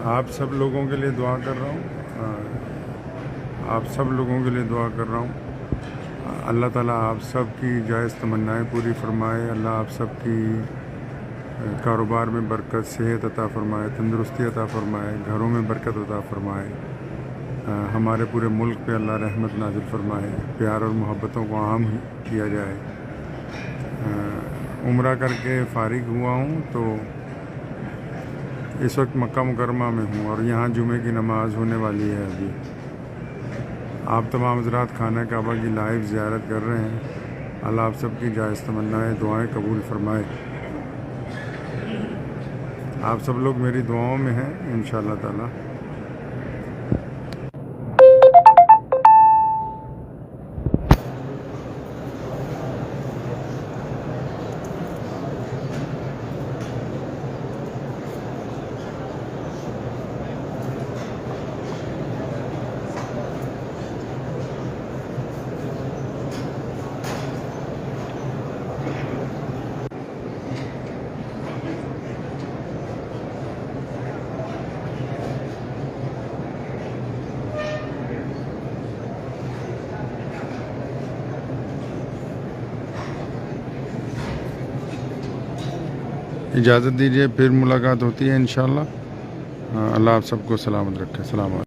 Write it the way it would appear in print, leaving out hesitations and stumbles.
आप सब लोगों के लिए दुआ कर रहा हूँ। आप सब लोगों के लिए दुआ कर रहा हूँ। अल्लाह ताला आप सब की जायज़ तमन्नाएँ पूरी फरमाए। अल्लाह आप सब की कारोबार में बरकत, सेहत अता फरमाए, तंदुरुस्ती अता फरमाए, घरों में बरकत अता फरमाए। हमारे पूरे मुल्क पे अल्लाह रहमत नाजिल फरमाए, प्यार और मोहब्बतों को आम किया जाए। उम्रा करके फ़ारिग हुआ हूँ तो इस वक्त मक्का मुकरमा में हूँ और यहाँ जुमे की नमाज़ होने वाली है। अभी आप तमाम हज़रात खाना काबा की लाइव ज़ियारत कर रहे हैं। अल्लाह आप सब की जायज़ तमन्नाएँ दुआएँ कबूल फरमाए। आप सब लोग मेरी दुआओं में हैं इंशाअल्लाह ताला। इजाज़त दीजिए, फिर मुलाकात होती है इंशाअल्लाह। अल्लाह आप सबको सलामत रखे। सलाम।